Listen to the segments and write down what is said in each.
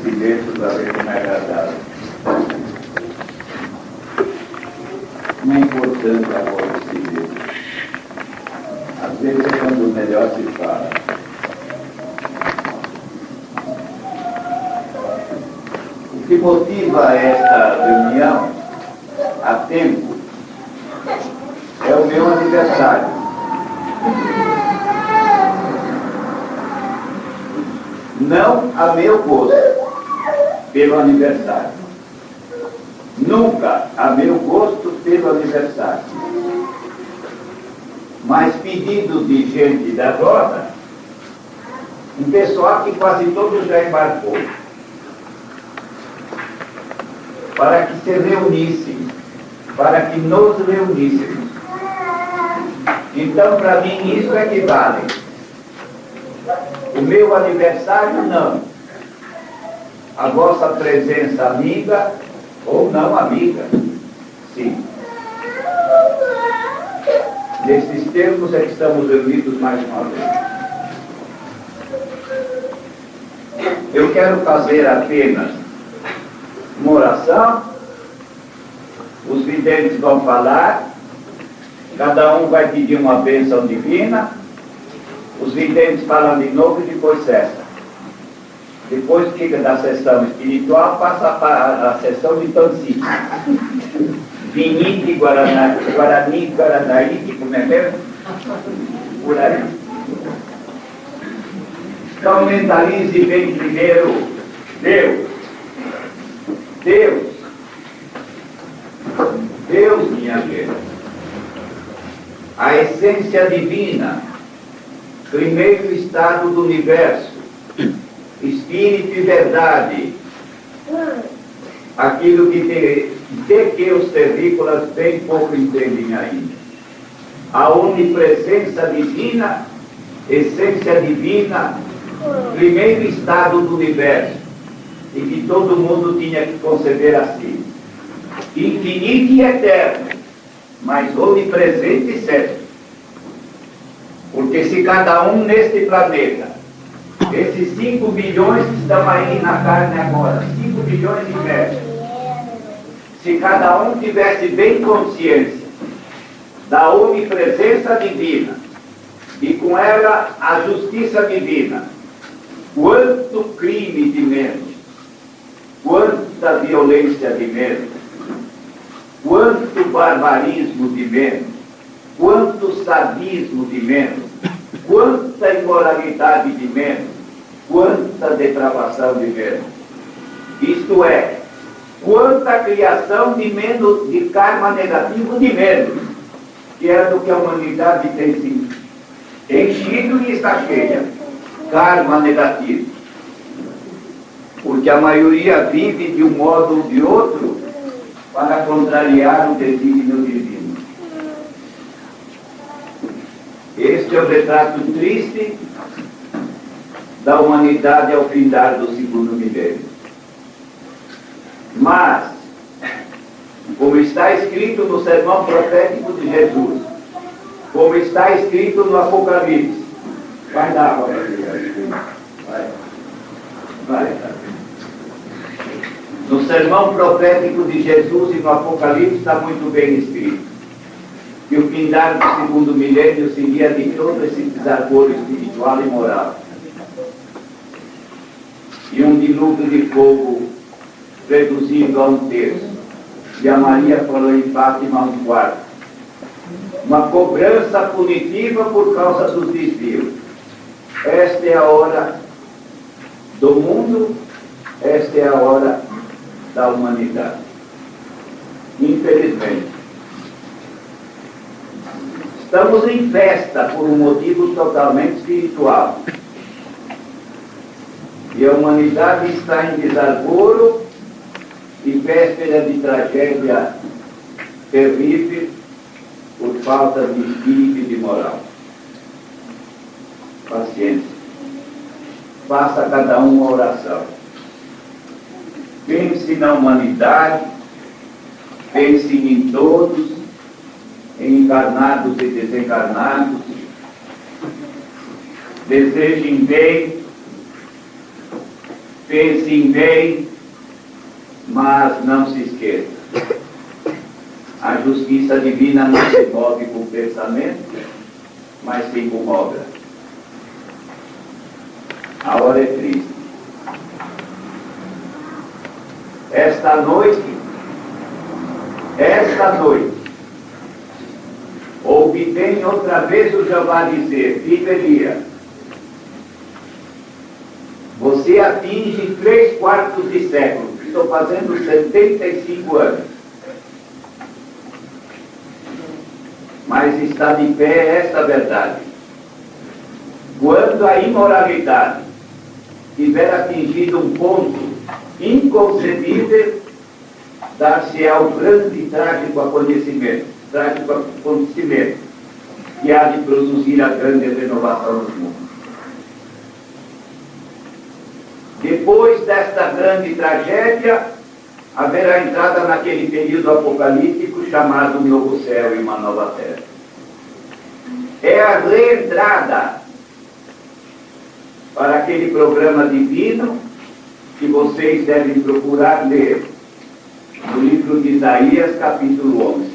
silêncio para ver como é agradável. Não é importante agora o silêncio. Às vezes é quando melhor se fala. O que motiva esta reunião há tempo é o meu aniversário. Não a meu gosto, pelo aniversário. Nunca a meu gosto pelo aniversário. Mas pedido de gente da roda, um pessoal que quase todos já embarcou, para que se reunissem, para que nos reuníssemos. Então, para mim, isso é que vale. O meu aniversário, não. A vossa presença amiga ou não amiga, sim. Nesses termos é que estamos reunidos mais uma vez. Eu quero fazer apenas uma oração, os videntes vão falar, cada um vai pedir uma bênção divina, os videntes falam de novo e depois cessa. Depois fica da sessão espiritual, passa para a sessão de Tancite. Vinite, Guarani, Guaranaíte, como é mesmo? Por aí. Então mentalize bem primeiro Deus. Deus. Deus, minha gente. A essência divina, primeiro estado do universo, espírito e verdade, aquilo de que os terrícolas bem pouco entendem ainda. A onipresença divina, essência divina, primeiro estado do universo, e que todo mundo tinha que conceber assim. Infinito e eterno, mas onipresente e certo. Porque se cada um neste planeta, esses 5 bilhões que estão aí na carne agora, 5 bilhões e meio, se cada um tivesse bem consciência da onipresença divina e com ela a justiça divina, quanto crime de menos, quanta violência de menos, quanto barbarismo de menos, quanto sadismo de menos, quanta imoralidade de menos, quanta depravação de menos. Isto é, quanta criação de menos, de karma negativo de menos, que é do que a humanidade tem se enchido e está cheia. Karma negativo. Porque a maioria vive de um modo ou de outro para contrariar o desígnio divino. Este é o retrato triste da humanidade ao findar do segundo milênio. Mas, como está escrito no sermão profético de Jesus, como está escrito no Apocalipse, vai dar, vai. No sermão profético de Jesus e no Apocalipse está muito bem escrito que o findar do segundo milênio seria de todo esse desargor espiritual e moral. E um dilúvio de fogo reduzido a 1/3. E a Maria falou em Fátima 1/4. Uma cobrança punitiva por causa dos desvios. Esta é a hora do mundo, esta é a hora da humanidade. Infelizmente. Estamos em festa por um motivo totalmente espiritual. E a humanidade está em desargoro e véspera de tragédia terrível por falta de espírito e de moral. Paciência. Faça cada um uma oração. Pense na humanidade, pense em todos, em encarnados e desencarnados. Desejem bem, Pensem bem, mas não se esqueça. A justiça divina não se move com pensamento, mas sim com obra. A hora é triste. Esta noite, ouvi bem outra vez o Jeová dizer: filho Elias, você atinge 3/4 de século. Estou fazendo 75 anos. Mas está de pé esta verdade. Quando a imoralidade tiver atingido um ponto inconcebível, dar-se-á o grande e trágico acontecimento, que há de produzir a grande renovação do mundo. Depois desta grande tragédia, haverá entrada naquele período apocalíptico chamado um novo céu e uma nova terra. É a reentrada para aquele programa divino que vocês devem procurar ler no livro de Isaías, capítulo 11.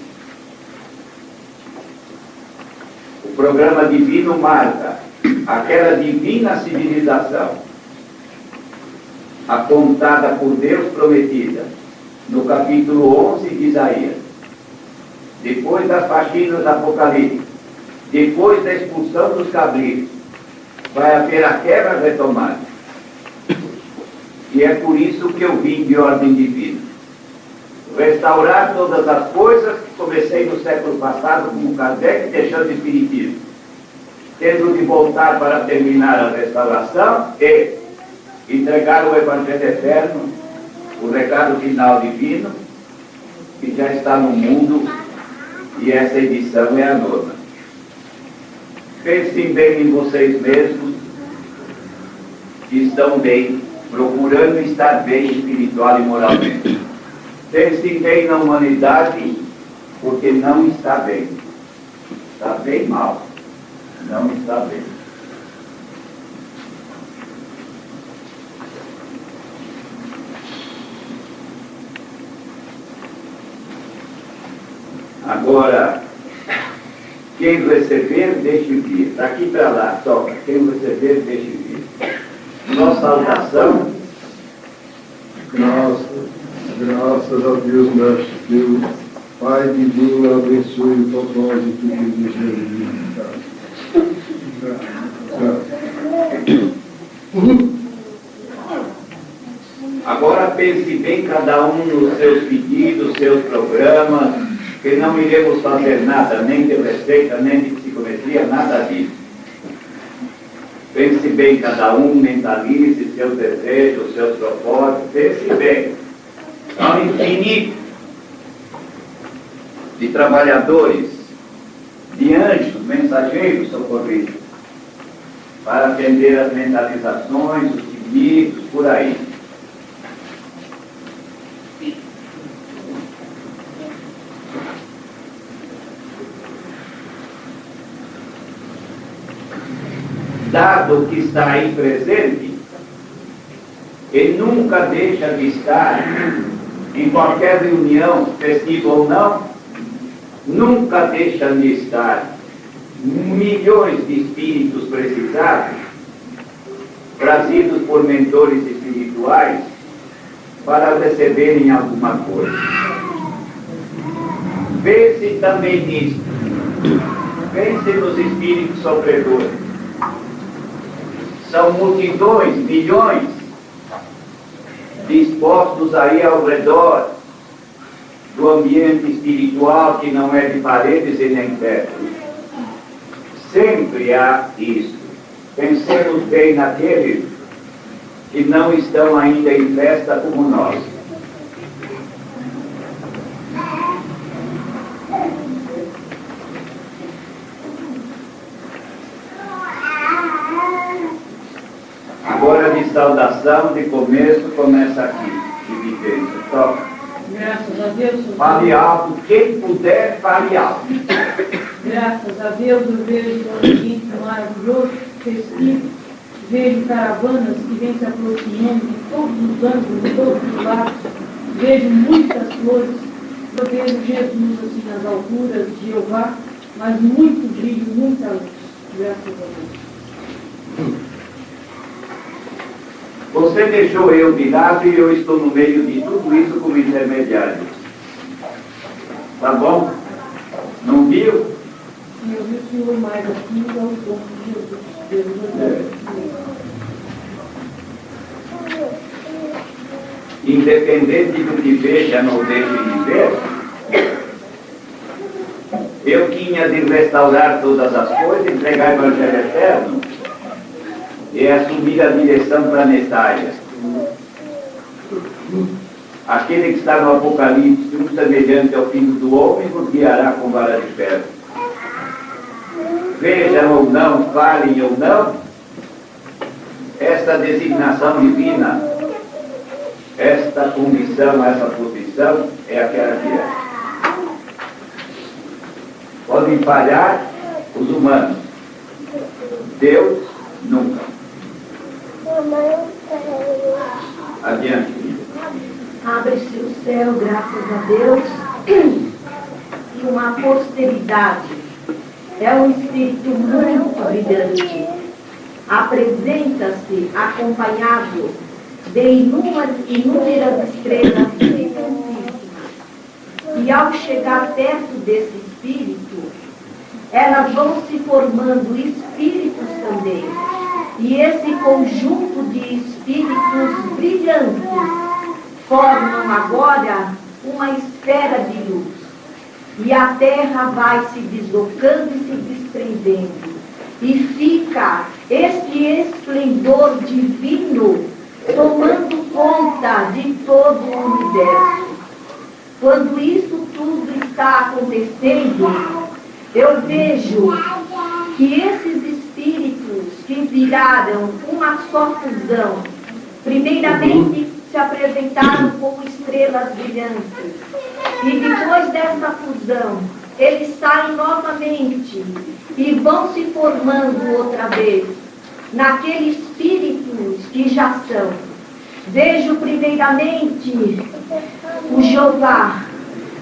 O programa divino marca aquela divina civilização apontada por Deus, prometida no capítulo 11 de Isaías. Depois das faxinas do Apocalipse, depois da expulsão dos cabritos, vai haver a quebra retomada. E é por isso que eu vim de ordem divina. Restaurar todas as coisas que comecei no século passado como Kardec, deixando o espiritismo. Tendo de voltar para terminar a restauração e entregar o Evangelho Eterno, o recado final divino, que já está no mundo, e essa edição é a nona. Pensem bem em vocês mesmos, que estão bem, procurando estar bem espiritual e moralmente. Pensem bem na humanidade, porque não está bem. Está bem mal. Não está bem. Agora, quem receber, deixe vir. Daqui para lá, toca. Quem receber, deixe vir. Nossa saudação. Graças a Deus, nosso Deus, Pai divino, abençoe o propósito que nos reuniu. Agora pense bem cada um nos seus pedidos, seus programas, que não iremos fazer nada, nem de receita, nem de psicometria, nada disso. Pense bem cada um, mentalize seus desejos, seus propósitos, pense bem. Há um infinito de trabalhadores, de anjos, mensageiros socorridos, para atender as mentalizações, os pedidos, por aí. Dado que está aí presente, ele nunca deixa de estar em qualquer reunião, festiva ou não, nunca deixam de estar milhões de espíritos precisados, trazidos por mentores espirituais, para receberem alguma coisa. Pense também nisso. Pense nos espíritos sofredores. São multidões, milhões, dispostos aí ao redor do ambiente espiritual que não é de paredes e nem teto. Sempre há isso. Pensemos bem naqueles que não estão ainda em festa como nós. Agora de saudação, de começo, começa aqui, de vivência. Toca. Graças a Deus. Fale alto, quem puder, fale alto. Graças a Deus eu vejo um ambiente maravilhoso, festivo, vejo caravanas que vêm se aproximando de todos os ângulos, de todos os lados. Vejo muitas flores. Eu vejo Jesus assim nas alturas, Jeová, mas muito brilho, muita luz. Graças a Deus. Você deixou eu de lado e eu estou no meio de tudo isso como intermediário. Tá bom? Não viu? E eu vi o Senhor mais aqui, é o dom de Jesus. Deus Independente do que veja, não deixe de ver. Eu tinha de restaurar todas as coisas, entregar o Evangelho eterno e assumir a direção planetária. Aquele que está no Apocalipse, um semelhante ao Filho do Homem, o guiará com vara de ferro. Vejam ou não, falem ou não, esta designação divina, esta condição, essa posição é aquela que é. Podem falhar os humanos, Deus nunca. Adiante, filho. Abre-se o céu, graças a Deus, e uma posteridade. É um espírito muito brilhante. Apresenta-se acompanhado de inúmeras estrelas brilhantíssimas. E ao chegar perto desse espírito, elas vão se formando espíritos também. E esse conjunto de espíritos brilhantes formam agora uma esfera de luz. E a terra vai se deslocando e se desprendendo. E fica este esplendor divino tomando conta de todo o universo. Quando isso tudo está acontecendo, eu vejo que esses espíritos que viraram uma só fusão, primeiramente se apresentaram como estrelas brilhantes, e depois dessa fusão, eles saem novamente e vão se formando outra vez naqueles espíritos que já são. Vejo primeiramente o Jeová,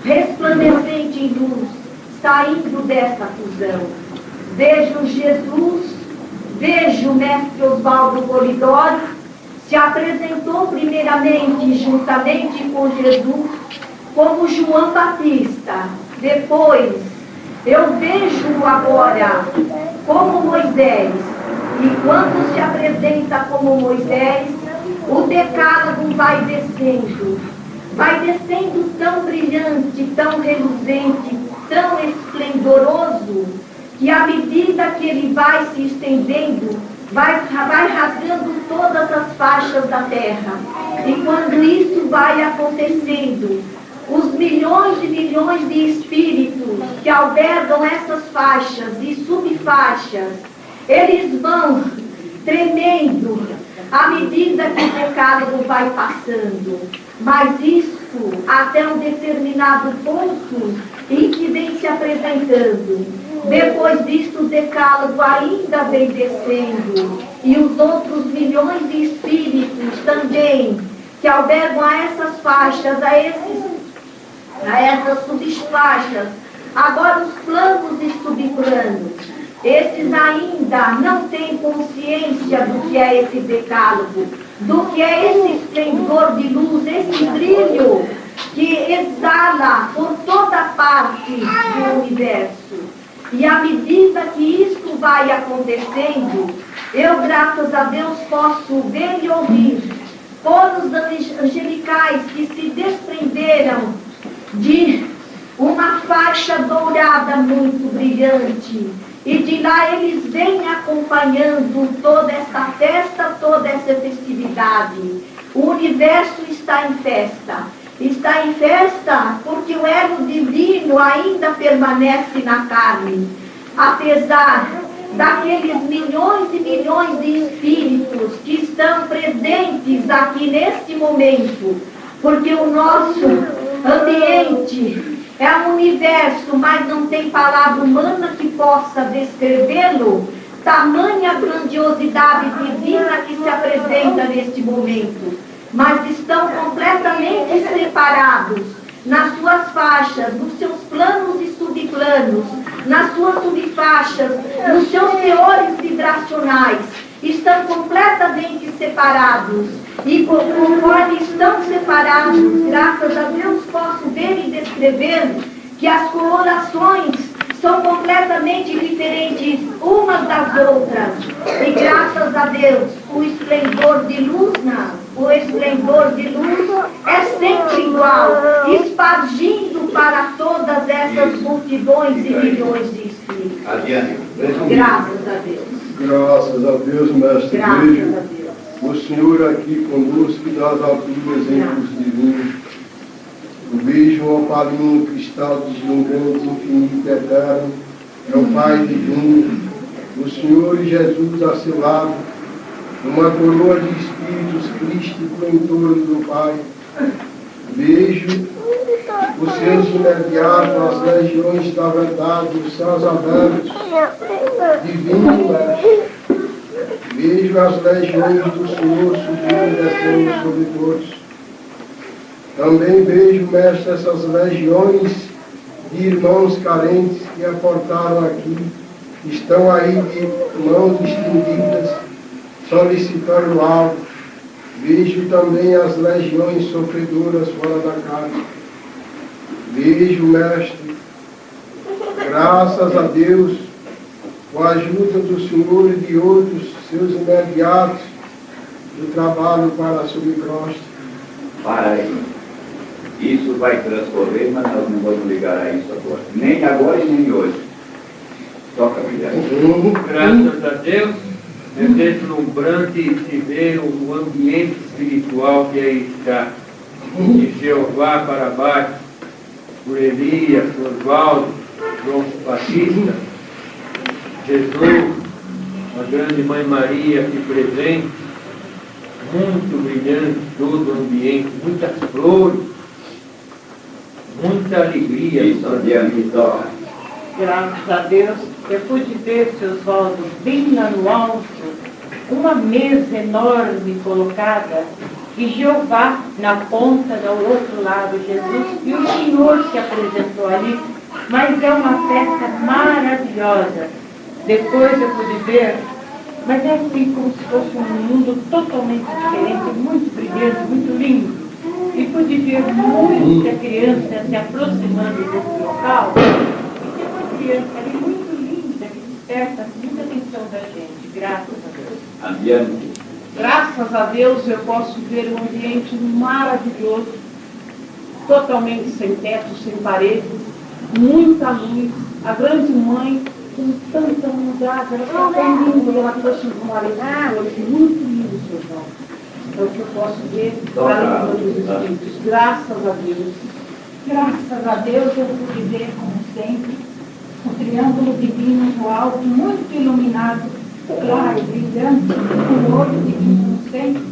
resplandecente em luz, saindo dessa fusão. Vejo Jesus, vejo o mestre Oswaldo Polidori, se apresentou primeiramente juntamente com Jesus como João Batista. Depois eu vejo agora como Moisés, e quando se apresenta como Moisés, o decálogo vai descendo tão brilhante, tão reluzente, tão esplendoroso, que à medida que ele vai se estendendo, vai rasgando todas as faixas da terra. E quando isso vai acontecendo, os milhões e milhões de espíritos que albergam essas faixas e subfaixas, eles vão tremendo à medida que o decálogo vai passando. Mas isso até um determinado ponto em que vem se apresentando. Depois disso, o decálogo ainda vem descendo, e os outros milhões de espíritos também, que albergam a essas faixas, a essas subfaixas, agora os planos e subplanos, esses ainda não têm consciência do que é esse decálogo, do que é esse esplendor de luz, esse brilho que exala por toda parte do universo. E à medida que isso vai acontecendo, eu, graças a Deus, posso ver e ouvir coros angelicais que se desprenderam de uma faixa dourada muito brilhante. E de lá eles vêm acompanhando toda essa festa, toda essa festividade. O universo está em festa. Está em festa porque o elo divino ainda permanece na carne. Apesar daqueles milhões e milhões de espíritos que estão presentes aqui neste momento. Porque o nosso ambiente é um universo, mas não tem palavra humana que possa descrevê-lo. Tamanha grandiosidade divina que se apresenta neste momento. mas estão completamente separados nas suas faixas, nos seus planos e subplanos, nas suas subfaixas, nos seus teores vibracionais, estão completamente separados. E conforme estão separados, graças a Deus, posso ver e descrever que as colorações são completamente diferentes umas das outras. E graças a Deus, o esplendor de luz é sempre igual, espargindo para todas essas multidões e milhões de espíritos. Adiante. Graças a Deus. Graças a Deus, mestre. Graças Vejo a Deus. o Senhor aqui conosco das alturas exemplos divinos. Vejo um opalinho cristal deslumbrante, infinito, eterno. É o Pai divino, o Senhor e Jesus a seu lado, uma coroa de espíritos crísticos em torno do Pai. Vejo os seus imediatos, as legiões da verdade, os céus abertos, divino mestre. Vejo as legiões do Senhor subindo e descendo sobre todos. Também vejo, mestre, essas legiões de irmãos carentes que aportaram aqui, estão aí de mãos estendidas, solicitando algo. Vejo também as legiões sofredoras fora da casa. Vejo, mestre, graças a Deus, com a ajuda do Senhor e de outros seus imediatos, do trabalho para a subcrosta. Para aí. Isso vai transcorrer, mas nós não vamos ligar a isso agora. Nem agora e nem hoje. Toca, Guilherme. Graças a Deus, é deslumbrante se ver o ambiente espiritual que aí está. De Jeová para baixo, por Elias, Osvaldo, João Batista, Jesus, a grande Mãe Maria aqui presente, muito brilhante todo o ambiente, muitas flores, muita alegria. Isso, adiante, toca. Graças a Deus, eu pude ver, seu Osvaldo, bem lá no alto, uma mesa enorme colocada, e Jeová na ponta do outro lado, Jesus, e o Senhor se apresentou ali, mas é uma festa maravilhosa. Depois eu pude ver, mas é assim como se fosse um mundo totalmente diferente, muito brilhante, muito lindo. E pude ver muita criança se aproximando desse local, e tem uma criança ali muito linda que desperta muita atenção da gente, graças a Deus. Adiante. Graças a Deus eu posso ver um ambiente maravilhoso, totalmente sem teto, sem paredes, muita luz, a grande mãe com tanta humildade, ela está tão linda, ela trouxe um marido muito lindo, seu João. É o que eu posso ver para a dos espíritos. Graças a Deus. Graças a Deus eu pude ver, como sempre, o triângulo divino no alto, muito iluminado, claro, brilhante, com o olho divino como sempre.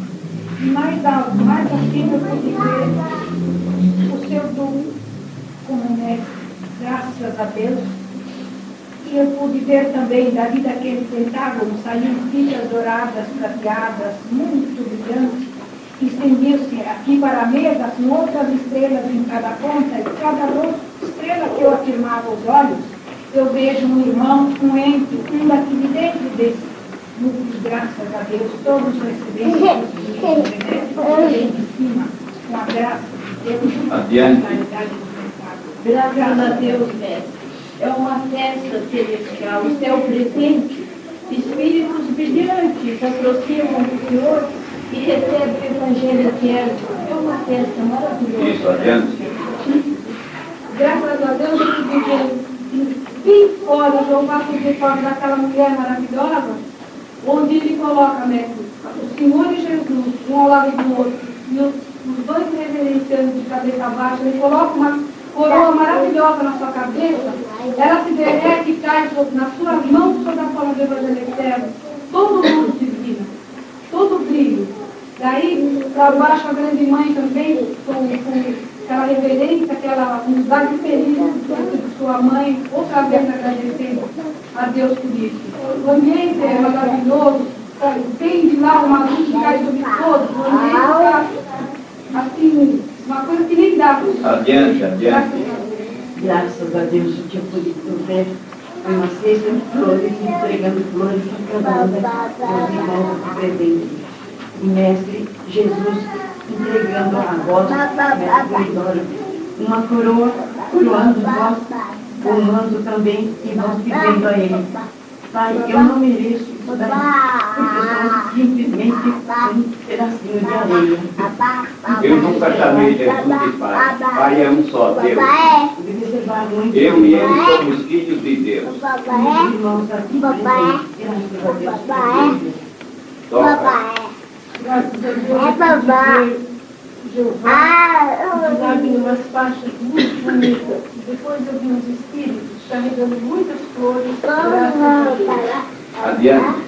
E mais alto, mais acima eu pude ver o seu dom como mestre. Graças a Deus. E eu pude ver também, dali daquele pentágono, saíam fitas douradas, prateadas, muito brilhantes, estendiam-se aqui para a mesa, com outras estrelas em cada ponta, e cada estrela que eu afirmava os olhos, eu vejo um irmão, um ente, um daqui de dentro desse núcleo, graças a Deus, todos recebendo os benéficos em cima, com a graça de Deus, Adiante. a caridade do pentágono. Graças a Deus, mestre. É uma festa celestial, o céu presente, espíritos brilhantes aproximam do Senhor e recebem o Evangelho eterno. É uma festa maravilhosa. Isso, adiante. Graças a Deus eu pude ver em 20 horas eu faço de forma daquela mulher maravilhosa, onde ele coloca, mestre, o Senhor e Jesus, um ao lado do outro, e os dois reverenciando de cabeça baixa, ele coloca uma coroa maravilhosa na sua cabeça, ela se derrete e cai nas suas mãos sob a forma do Evangelho eterno, todo mundo divino, todo brilho. Daí, para baixo, a grande mãe também, com aquela reverência, aquela unidade feliz diante de sua mãe, outra vez agradecendo a Deus por isso. O ambiente é maravilhoso, Tem de lá uma luz que cai sobre todos, o ambiente está assim, uma coisa que nem dá para Adiante, adiante. Graças a Deus, o que eu pude ver foi uma cesta de flores, entregando flores a cada um dos irmãos de presente. E Mestre Jesus entregando a vós, Mestre Polidoro, uma coroa, coroando vós, honrando também e vós vivendo a Ele. Pai, eu não mereço isso daí, porque eu sou simplesmente um pedacinho de areia. Eu nunca chamei Jesus de Pai. Pai é um só, Deus. Eu e ele somos filhos de Deus. Meus irmãos aqui presentes, graças a Deus. Toca. Graças a Deus, Jeová, apesar de umas faixas muito bonitas. Depois eu vi uns espíritos carregando muitas flores. Graças a Deus. Adiante.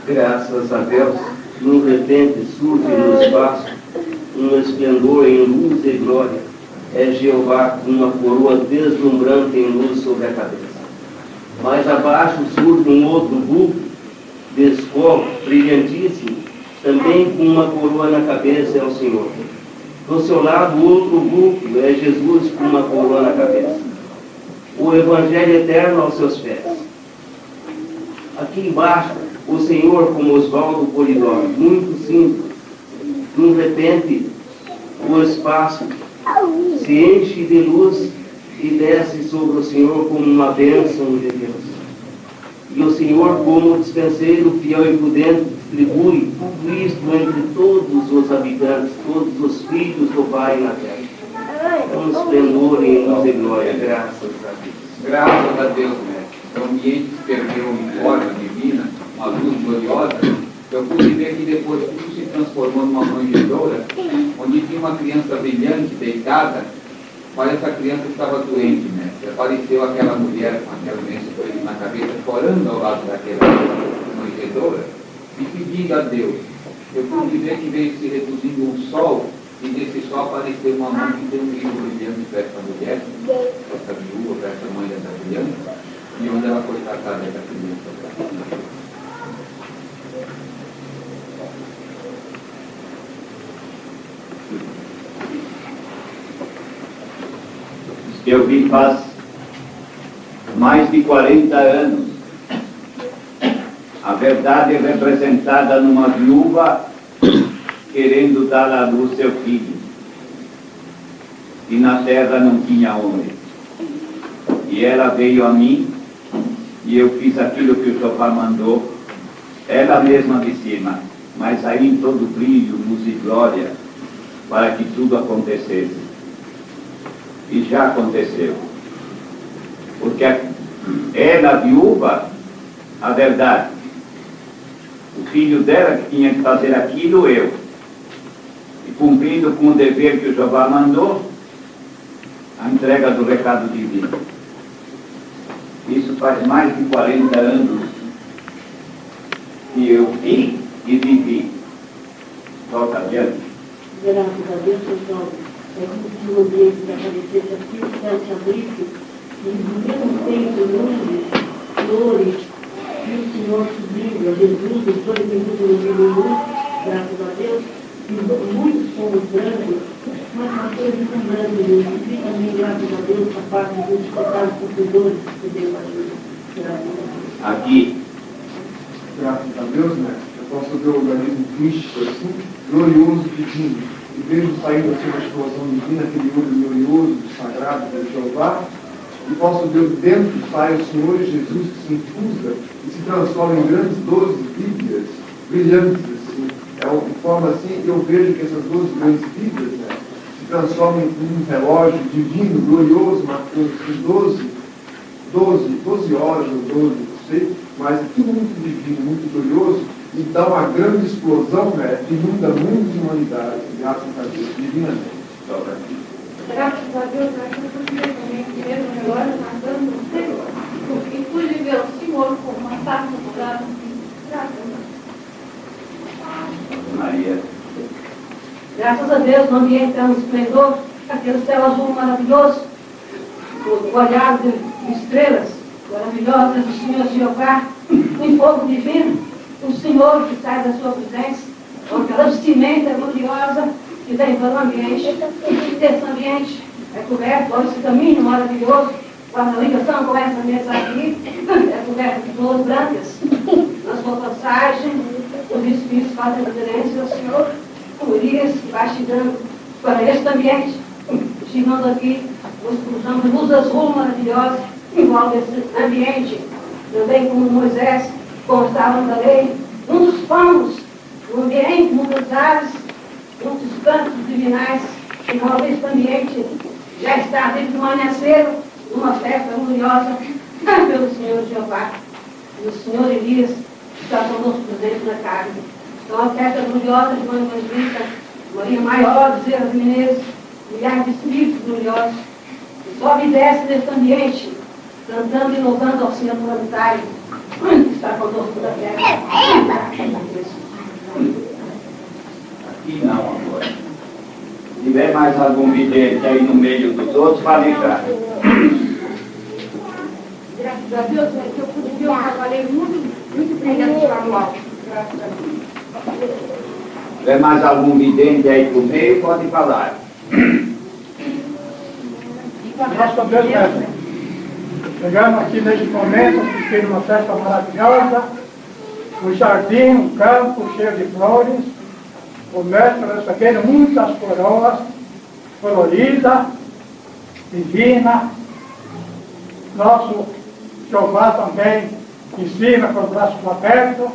Graças a Deus, num repente surge no espaço um esplendor em luz e glória. É Jeová com uma coroa deslumbrante em luz sobre a cabeça. Mais abaixo surge um outro vulto de escola brilhantíssimo, também com uma coroa na cabeça, é o Senhor. Do seu lado, outro vulto é Jesus com uma coroa na cabeça. O Evangelho eterno aos seus pés. Aqui embaixo, o Senhor como Oswaldo Polidoro, muito simples. De repente, o espaço se enche de luz e desce sobre o Senhor como uma bênção de Deus. E o Senhor, como dispenseiro fiel e prudente, distribui tudo isto entre todos os habitantes, todos os filhos do Pai na terra. É um esplendor em luz e glória, graças a Deus. Graças a Deus, mestre. O ambiente perdeu uma forma divina, uma luz gloriosa. Eu pude ver que depois tudo se transformou numa manjedoura, onde tinha uma criança brilhante, deitada, mas essa criança estava doente, mestre. Apareceu aquela mulher com aquela doença na cabeça, chorando ao lado daquela manjedoura, e pedindo a Deus. Eu pude ver que veio se reduzindo um sol, e desse sol apareceu uma mão que deu um brilho brilhante para essa mulher, para essa viúva, para essa mãe dessa criança, e onde ela foi tratada dessa criança. Eu vi faz mais de 40 anos. A verdade é representada numa viúva querendo dar à luz seu filho. E na terra não tinha homem. E ela veio a mim, e eu fiz aquilo que o Jeová mandou, ela mesma de cima, mas aí em todo brilho, luz e glória, para que tudo acontecesse. E já aconteceu. Porque ela, viúva, a verdade, o filho dela que tinha que fazer aquilo, eu. E cumprindo com o dever que o Jeová mandou, a entrega do recado divino. Isso faz mais de 40 anos que eu vi e vivi. Toca adiante. Graças a Deus, então, é como se o ambiente que aparecesse aqui, se abrisse, e no mesmo tempo, luzes, flores, e o Senhor subindo, Jesus, os dois minutos no luz, graças a Deus, e muitos fomos brancos, mas uma coisa tão grande, e também, graças a Deus, a parte dos pecados sofredores que Deus ajuda. Graças a Deus. Aqui, Graças a Deus, né? Eu posso ver o organismo místico assim, glorioso, divino. E vejo saindo assim uma explosão divina, aquele olho glorioso, sagrado de Jeová. E posso ver dentro sai o Senhor Jesus que se infusa e se transforma em grandes 12 Bíblias, brilhantes assim. De forma assim, eu vejo que essas 12 grandes Bíblias, né, se transformam em um relógio divino, glorioso, marcando 12 horas, ou 12, não sei, mas tudo muito divino, muito glorioso, e dá uma grande explosão, né, que inunda mundo de humanidade, graças a Deus, divinamente. Graças a Deus, nós estamos mesmo agora matando o Senhor. E pude ver o Senhor com uma taça do lado. Graças a Deus. Maria. Graças a Deus, no ambiente é um esplendor, aquele céu azul maravilhoso, o olhar de estrelas maravilhosas do Senhor Jeová, um fogo divino, o Senhor que sai da sua presença, com aquela vestimenta gloriosa que vem para o ambiente, e esse ambiente é coberto por esse caminho maravilhoso, quando a ligação começa a mesa aqui, é coberto de flores brancas. Na sua passagem, os Espíritos fazem referência ao Senhor, como Elias, que vai chegando para este ambiente, chegando aqui, nós cruzamos luz azul maravilhosa, envolve esse ambiente, também como Moisés, constava da lei, um dos panos, no ambiente, muitas aves, muitos cantos divinais, envolve esse ambiente, já está desde o amanhecer, uma festa gloriosa pelo Senhor Jeová. E o Senhor Elias está conosco presente na carne. Então a festa gloriosa de Mãe Evangelista, Maria Maior, Bezerra de Menezes, milhares de espíritos gloriosos, que sobe e desce nesse ambiente, cantando e louvando ao Senhor planetário, que está conosco na terra. Aqui não, agora. Se tiver mais algum vidente aí no meio dos outros, fale já. Graças a Deus, que eu pude ver, eu trabalhei muito bem dentro do manual. Graças a Deus. Se tiver mais algum vidente aí pro meio, pode falar. Graças a Deus, mestre. Chegamos aqui neste momento, assistindo uma festa maravilhosa, um jardim, um campo cheio de flores, o mestre recebendo muitas coroas, colorida, divina, nosso Jeová também em cima com os braços abertos,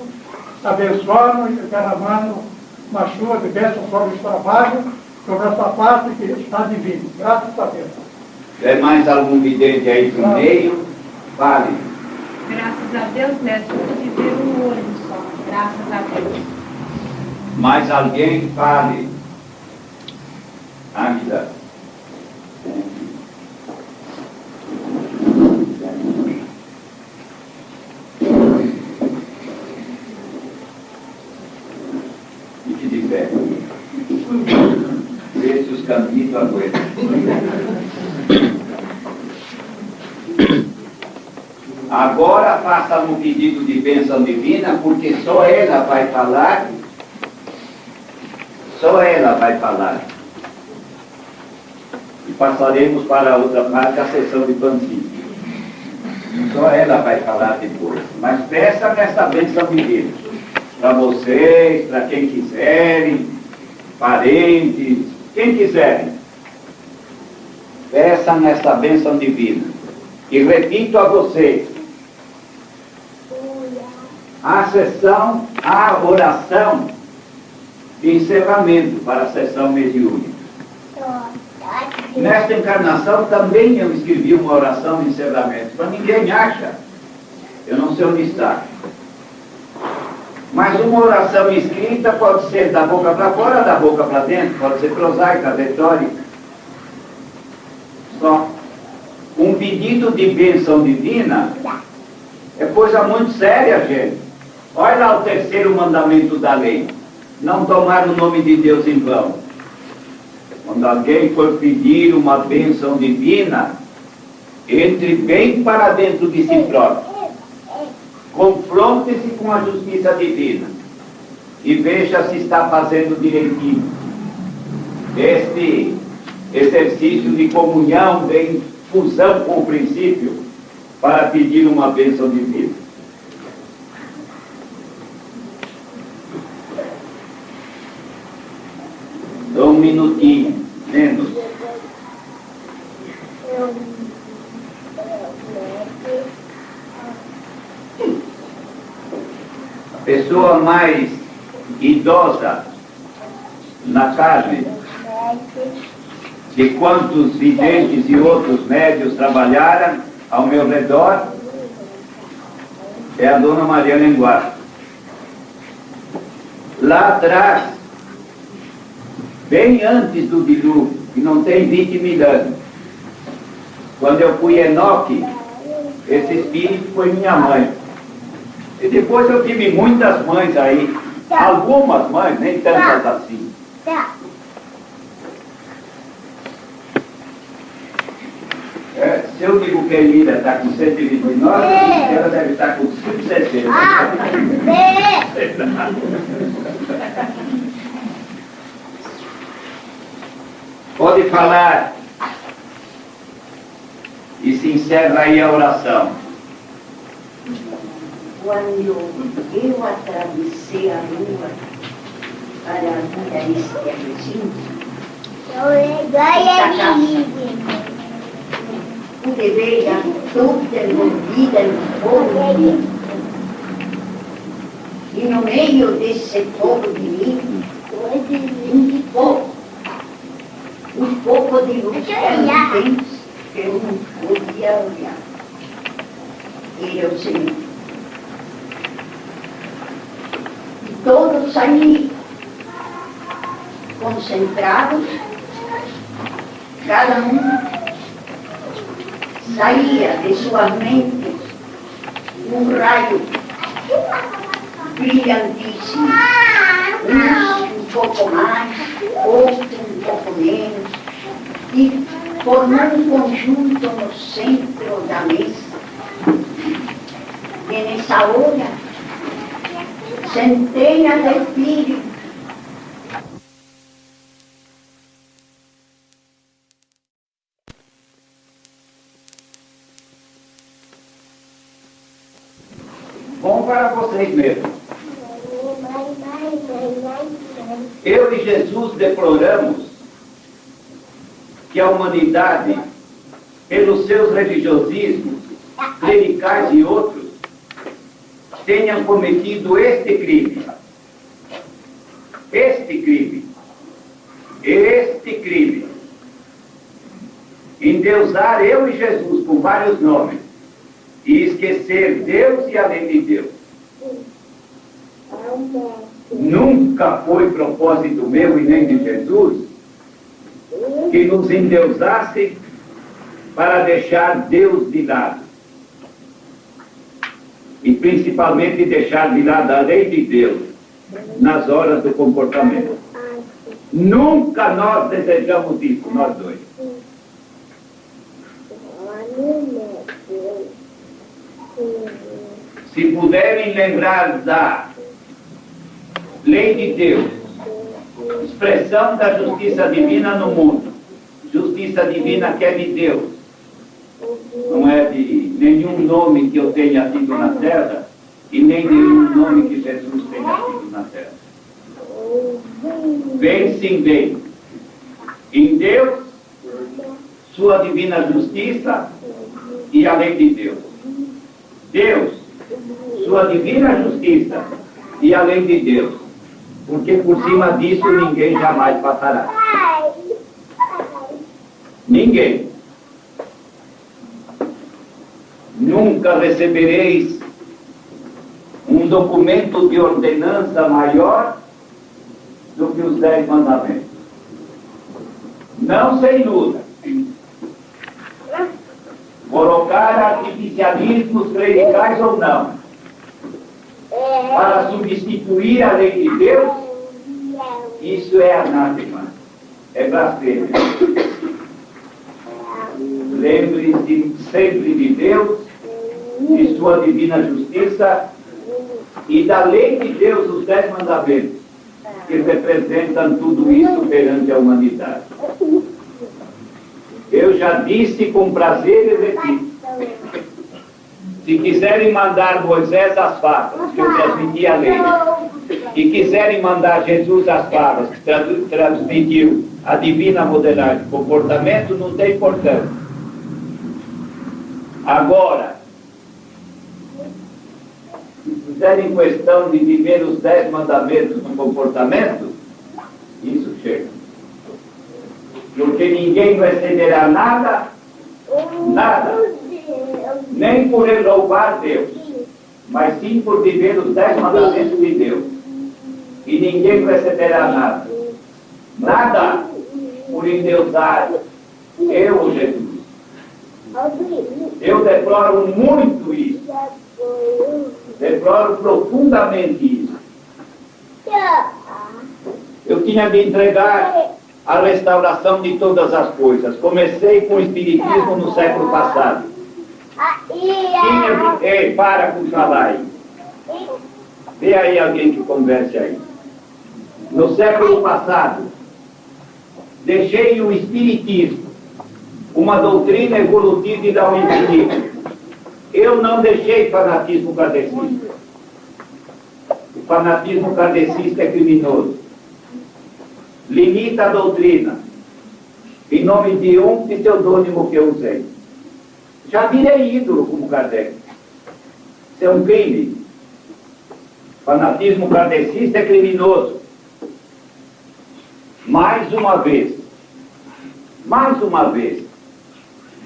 abençoando e derramando uma chuva de bênçãos sobre os trabalhos, sobre essa parte que está divino. Graças a Deus. Se tiver mais algum vidente aí pro meio, fale. Graças a Deus, mestre, eu pude ver um olho só. Graças a Deus. Mais alguém, fale. Águida. Fique de pé. Vê se os caminhos aguentam. Agora faça um pedido de bênção divina, porque só ela vai falar. Só ela vai falar. E passaremos para a outra parte, a sessão de princípio. Só ela vai falar depois. Mas peça nessa bênção divina. Para vocês, para quem quiserem, parentes, quem quiserem. Peça nessa bênção divina. E repito a vocês. A oração de encerramento para a sessão mediúnica. Nesta encarnação também eu escrevi uma oração de encerramento, para ninguém acha. Eu não sei onde está. Mas uma oração escrita pode ser da boca para fora, da boca para dentro, pode ser prosaica, retórica. Só. Um pedido de bênção divina é coisa muito séria, gente. Olha lá o terceiro mandamento da lei. Não tomar o nome de Deus em vão. Quando alguém for pedir uma bênção divina, entre bem para dentro de si próprio. Confronte-se com a justiça divina e veja se está fazendo direitinho. Este exercício de comunhão, de fusão com o princípio, para pedir uma bênção divina. Um minutinho, menos. A pessoa mais idosa na carne, de quantos videntes e outros médios trabalharam ao meu redor, é a dona Maria Lenguar. Lá atrás, bem antes do dilúvio, que não tem 20 mil anos, quando eu fui Enoque, esse espírito foi minha mãe. E depois eu tive muitas mães aí, algumas mães, nem tantas assim. Se eu digo que a Elida está com 129, ela deve estar com 160. verdade. Pode falar. E se encerra aí a oração. Quando eu atravessei a rua para vir a este recinto, pude ver a toda envolvida no povo. E no meio desse povo de mim, um pouco de luz intensa que eu não podia olhar. Era o Senhor. E todos ali, concentrados, cada um saía de suas mentes um raio brilhantíssimo, uns um pouco mais, outros um pouco menos, e formou um conjunto no centro da mesa. E nessa hora, centenas de espíritos Bom para vocês mesmos. Eu e Jesus deploramos que a humanidade, pelos seus religiosismos, clericais e outros, tenham cometido este crime. Este crime. Endeusar eu e Jesus com vários nomes e esquecer Deus e além de Deus. Nunca foi propósito meu e nem de Jesus que nos endeusasse para deixar Deus de lado. E principalmente deixar de lado a lei de Deus nas horas do comportamento. Nunca nós desejamos isso, nós dois. Se puderem lembrar da lei de Deus, expressão da justiça divina no mundo, justiça divina que é de Deus, não é de nenhum nome que eu tenha tido na terra e nem nenhum nome que Jesus tenha tido na terra. Vem sim, vem. Em Deus, sua divina justiça e a lei de Deus. Deus, sua divina justiça e a lei de Deus. Porque por cima disso ninguém jamais passará. Ninguém. Nunca recebereis um documento de ordenança maior do que os 10 mandamentos. Não sem luta. Colocar artificialismos clericais ou não, para substituir a lei de Deus, isso é anátema, é blasfêmia. Lembre-se sempre de Deus, de sua divina justiça e da lei de Deus, os 10 mandamentos, que representam tudo isso perante a humanidade. Eu já disse com prazer e repito. Se quiserem mandar Moisés às favas, que eu transmiti a lei, e quiserem mandar Jesus às favas, que transmitiu a divina modelagem de comportamento, não tem importância. Agora, se fizerem questão de viver os 10 mandamentos no comportamento, isso chega. Porque ninguém receberá nada, nem por louvar Deus, mas sim por viver os 10 mandamentos de Deus. E ninguém receberá nada por endeusar eu ou Jesus. Eu deploro muito isso. Deploro profundamente isso. Eu tinha de entregar a restauração de todas as coisas. Comecei com o Espiritismo no século passado. Para com falar aí. Vê aí alguém que converse aí. No século passado, deixei o Espiritismo, uma doutrina evolutiva e ao infinito. Eu não deixei fanatismo kardecista. O fanatismo kardecista é criminoso. Limita a doutrina, em nome de um pseudônimo que eu usei. Já virei ídolo como Kardec. Isso é um crime. Fanatismo kardecista é criminoso. Mais uma vez,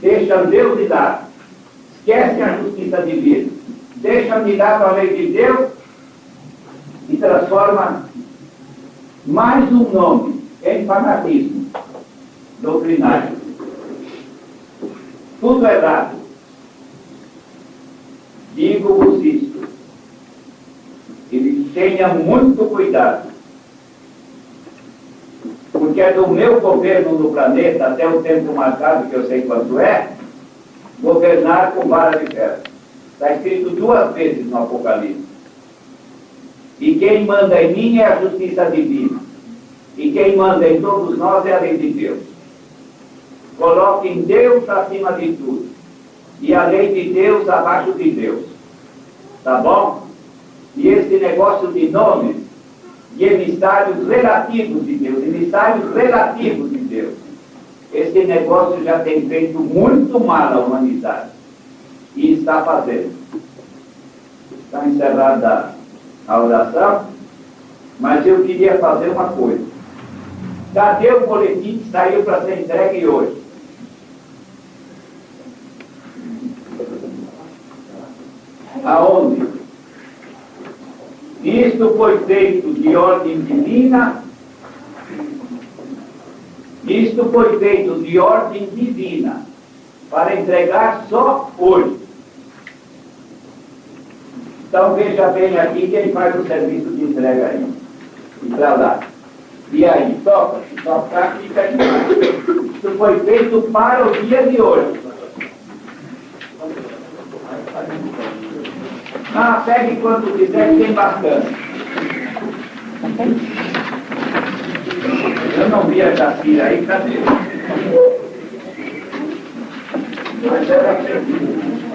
deixa Deus de lado. Esquece a justiça divina. Deixa de lado a lei de Deus e transforma mais um nome em fanatismo doutrinário. Tudo errado. Digo-vos isto. E tenha muito cuidado. Porque é do meu governo no planeta, até o tempo marcado, que eu sei quanto é, governar com vara de ferro. Está escrito 2 vezes no Apocalipse. E quem manda em mim é a justiça divina. E quem manda em todos nós é a lei de Deus. Coloquem Deus acima de tudo. E a lei de Deus abaixo de Deus. Tá bom? E esse negócio de nomes, de emissários relativos de Deus, esse negócio já tem feito muito mal à humanidade. E está fazendo. Está encerrada a oração, mas eu queria fazer uma coisa. Cadê o boletim que saiu para ser entregue hoje? Aonde? Isto foi feito de ordem divina. Isto foi feito de ordem divina para entregar só hoje. Então veja bem aqui quem faz o serviço de entrega aí. E para lá. E aí, toca, fica demais. Isso foi feito para o dia de hoje. Ah, pegue quanto quiser, que tem bastante. Eu não vi a Jacira aí, cadê? Mas ela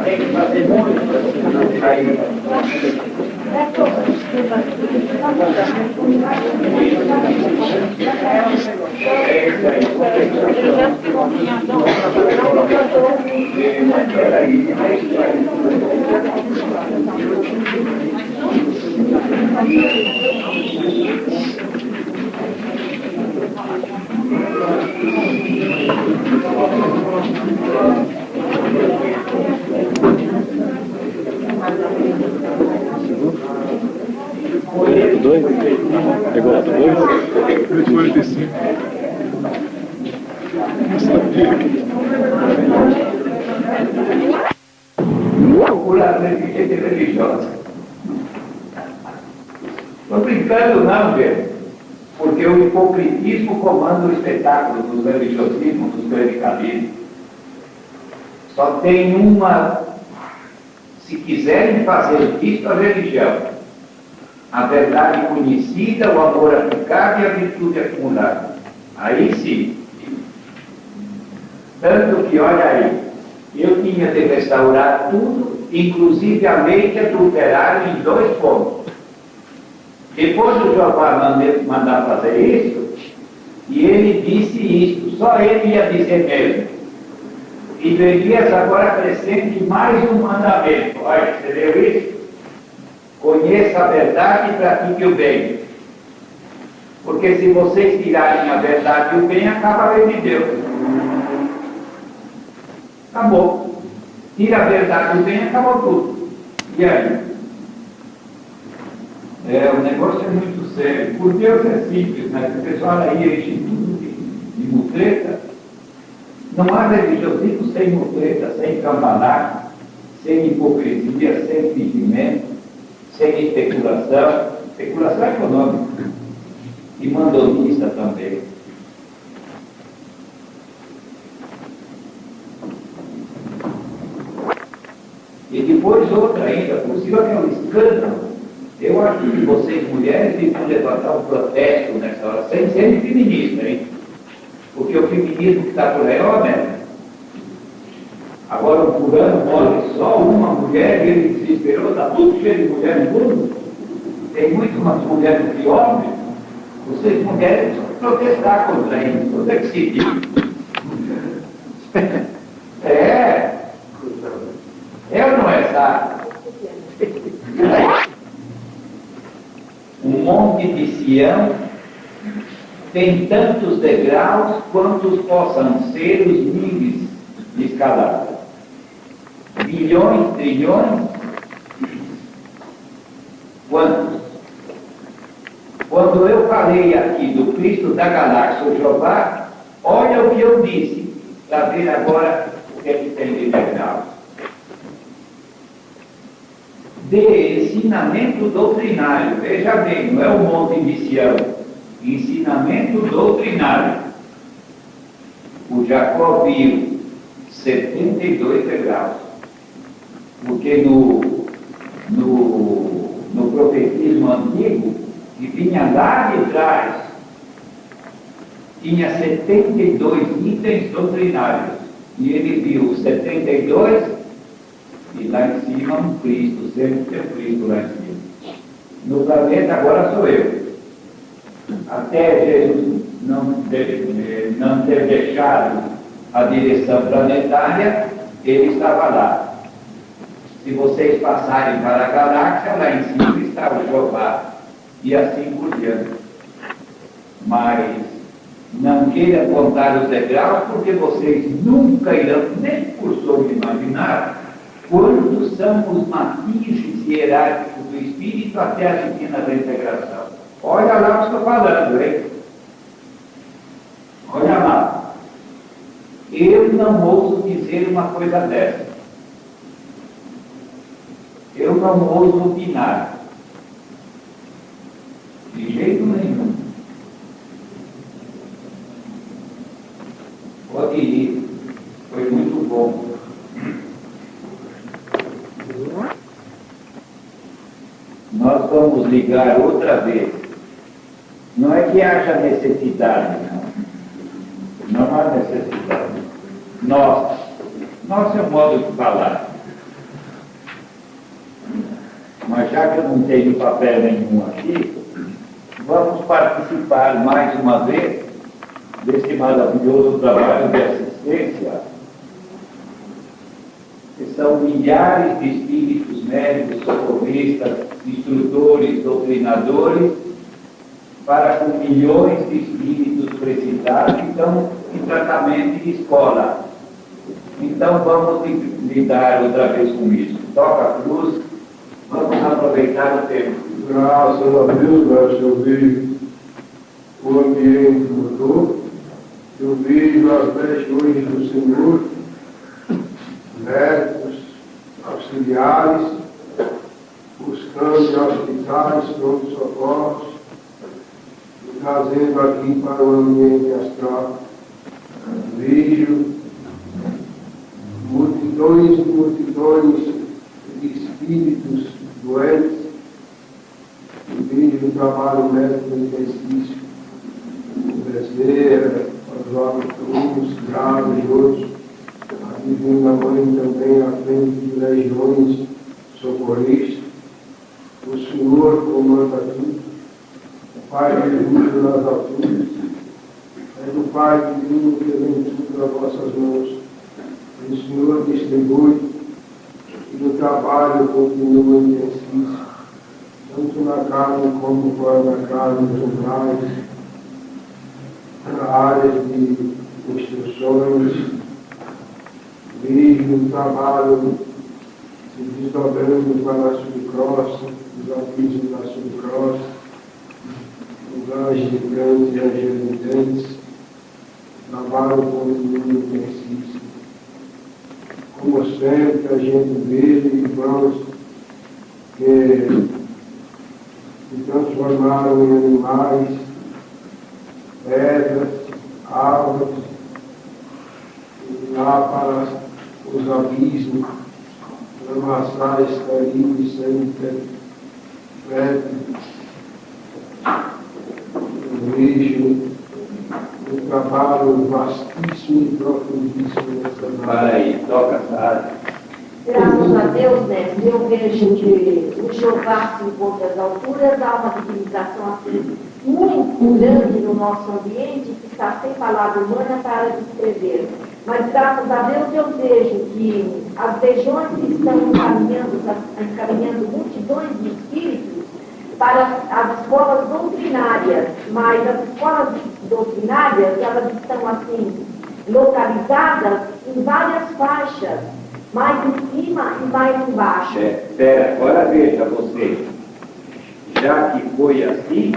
tem que fazer muito aí. Pegou lá do 245. Procura gente religiosa. Estou brincando não, velho. Porque o hipocritismo comanda o espetáculo dos religiosismos, dos clericalismos. Só tem uma, se quiserem fazer disso a religião, a verdade conhecida, o amor aplicado e a virtude acumulada. Aí sim. Tanto que, olha aí, eu tinha de restaurar tudo, inclusive a lei que adulteraram em 2 pontos. Depois o Jeová mandar fazer isso, e ele disse isto, só ele ia dizer mesmo. E Elias agora acrescente mais um mandamento. Olha, você viu isso? Conheça a verdade e pratique o bem. Porque se vocês tirarem a verdade e o bem, acaba a lei de Deus. Acabou. Tira a verdade e o bem, acabou tudo. E aí? O negócio é muito sério. Por Deus é simples, mas o pessoal aí enche tudo de mutreta. Não há religiosismo sem mutreta, sem cambalhota, sem hipocrisia, sem fingimento, sem especulação econômica e mandonista também. E depois outra ainda, por cima que é um escândalo. Eu acho acho que vocês mulheres deviam levantar um protesto nessa hora, sem ser feminista, hein? Porque o feminismo que está por aí é uma merda. Agora o fulano morre só uma mulher e ele desesperou, está tudo cheio de mulher no mundo. Tem muito mais mulheres do que homens. Vocês mulheres protestar contra isso, você que se diz. É ou não é, sabe? O monte de Sião tem tantos degraus quantos possam ser os níveis de escalada. Bilhões, trilhões, quantos? Quando eu falei aqui do Cristo da galáxia, o Jeová, olha o que eu disse, para ver agora o que é que tem de degrau. De ensinamento doutrinário, veja bem, não é o monte de Sião, ensinamento doutrinário. O Jacó viu 72 degraus, porque no profetismo antigo, que vinha lá de trás, tinha 72 itens doutrinários, e ele viu 72, e lá em cima um Cristo, sempre tem Cristo lá em cima. No planeta agora sou eu. Até Jesus não ter deixado a direção planetária, ele estava lá. Se vocês passarem para a galáxia, lá em cima está o Jeová, e assim por diante. Mas não queiram contar os degraus, porque vocês nunca irão, nem por sonho imaginar, quantos são os matizes hierárquicos do Espírito até a divina reintegração. Olha lá o que estou falando, hein? Olha lá. Eu não ouso dizer uma coisa dessa. Eu não ouso opinar. De jeito nenhum. Pode ir. Foi muito bom. Nós vamos ligar outra vez. Não é que haja necessidade, não. Não há necessidade. Nosso é o modo de falar. Mas já que eu não tenho papel nenhum aqui, vamos participar mais uma vez desse maravilhoso trabalho de assistência, que são milhares de espíritos médicos, socorristas, instrutores, doutrinadores, para com milhões de espíritos precitados que estão em tratamento de escola. Então vamos lidar outra vez com isso. Toca a cruz, vamos aproveitar o tempo. Graças a Deus, eu vejo o ambiente mudou, eu vejo as legiões do Senhor, médicos, auxiliares, buscando em hospitais, pronto-socorros, e trazendo aqui para o ambiente astral. Vejo multidões e multidões de espíritos doentes, e vejo o trabalho médico no exercício, o Bezerra, Oswaldo Cruz, Grave e outros, a Divina Mãe também à frente de legiões socorristas. O Senhor comanda tudo, o Pai de tudo nas alturas, é do Pai divino que vem tudo nas vossas mãos. E o Senhor distribui, e o trabalho continua intensíssimo, tanto na carne como fora da carne, nos umbrais, na área de instruções. Vejo o trabalho se desdobrando para a subcrossa, os alpismos da subcrossa, os anjos de canto e angelos trabalho continua intensíssimo. Como sempre, a gente vê irmãos que se transformaram em animais, pedras, árvores, lá para os abismos, lamaçais caídos sempre, Eu vejo um trabalho vastíssimo e profundíssimo nessa Para área. aí, toca, Sara. Graças a Deus, mestre, eu vejo que o Jeová se encontra às alturas, há uma divinização assim muito grande no nosso ambiente, que está sem palavra humana para descrever. Mas graças a Deus eu vejo que as regiões que estão encaminhando multidões de espíritos para as escolas doutrinárias, mas as escolas doutrinárias, elas estão assim localizadas em várias faixas, mais em cima e mais embaixo. Espera, agora veja você. Já que foi assim,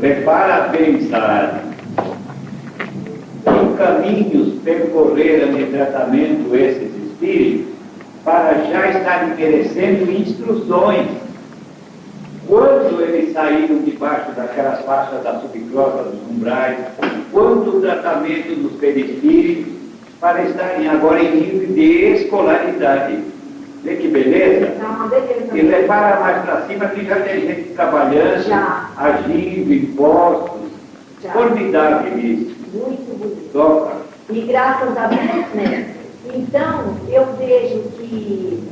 repara bem, Sara. Que caminhos percorreram em tratamento esses espíritos para já estarem merecendo instruções. Quando eles saíram debaixo daquelas faixas da subcrosta dos umbrais, quanto o tratamento dos perispíritos para estarem agora em nível de escolaridade. Vê que beleza? É uma beleza. E repara mais para cima que já tem gente trabalhando, Já. agindo, impostos. Já. Formidável isso. Muito bonito. Toca. E graças a Deus, né? Então, eu vejo que,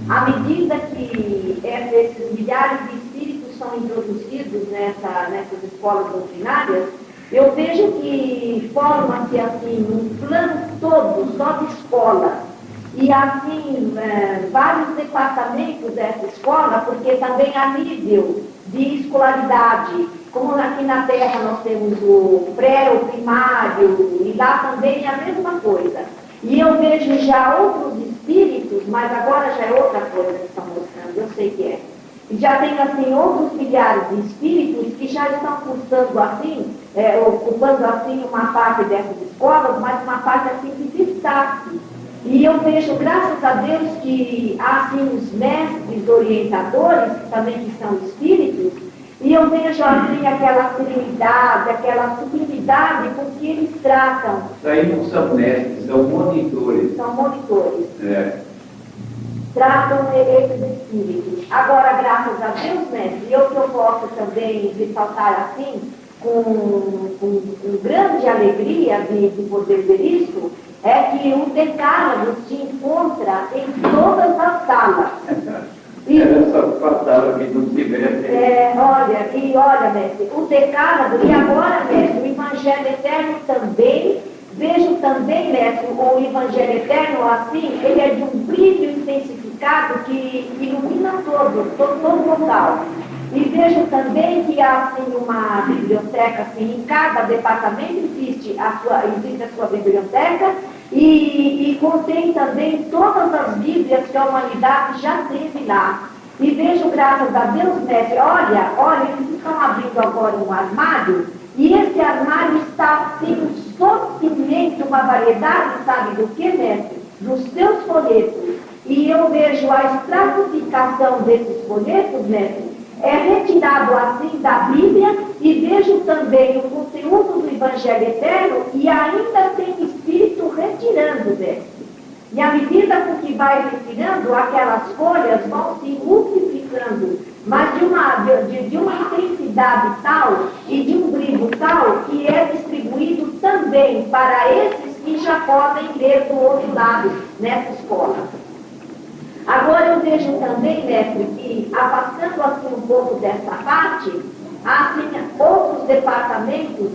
à medida que esses milhares de espíritos são introduzidos nessas escolas doutrinárias, eu vejo que forma-se assim um plano todo, só de escola. E assim, vários departamentos dessa escola, porque também há nível de escolaridade. Como aqui na Terra nós temos o pré, o primário, e lá também é a mesma coisa. E eu vejo já outros espíritos, mas agora já é outra coisa que estão mostrando, eu sei que é. E já tem assim outros milhares de espíritos que já estão cursando assim, ocupando assim uma parte dessas escolas, mas uma parte assim de destaque. E eu vejo, graças a Deus, que há assim os mestres orientadores, que também que são espíritos, e eu vejo assim aquela serenidade, aquela sublimidade com que eles tratam. Isso aí não são mestres, são monitores. São monitores. Tratam esses espíritos. Agora, graças a Deus, mestre, que eu posso também ressaltar assim, com grande alegria de poder ver isso, é que o decálogo se encontra em todas as salas. Era só faltava que não tivesse. Olha, mestre, o decálogo, e agora, mestre, o Evangelho Eterno também, vejo também, mestre, o Evangelho Eterno, assim, ele é de um brilho intensificado que ilumina todo o local. E vejo também que há, assim, uma biblioteca, assim, em cada departamento existe a sua biblioteca, e contém também todas as Bíblias que a humanidade já teve lá. E vejo, graças a Deus, mestre, olha, eles estão abrindo agora um armário, e esse armário está assim, um sortimento, uma variedade, sabe do que, mestre? Dos seus folhetos. E eu vejo a estratificação desses folhetos, mestre, é retirado assim da Bíblia, e vejo também o conteúdo do Evangelho Eterno, e ainda tem espírito retirando, mestre. E à medida com que vai retirando, aquelas folhas vão se multiplicando, mas de uma intensidade tal e de um brilho tal que é distribuído também para esses que já podem ler do outro lado nessa escola. Agora eu vejo também, mestre, que afastando assim um pouco dessa parte, há assim, outros departamentos,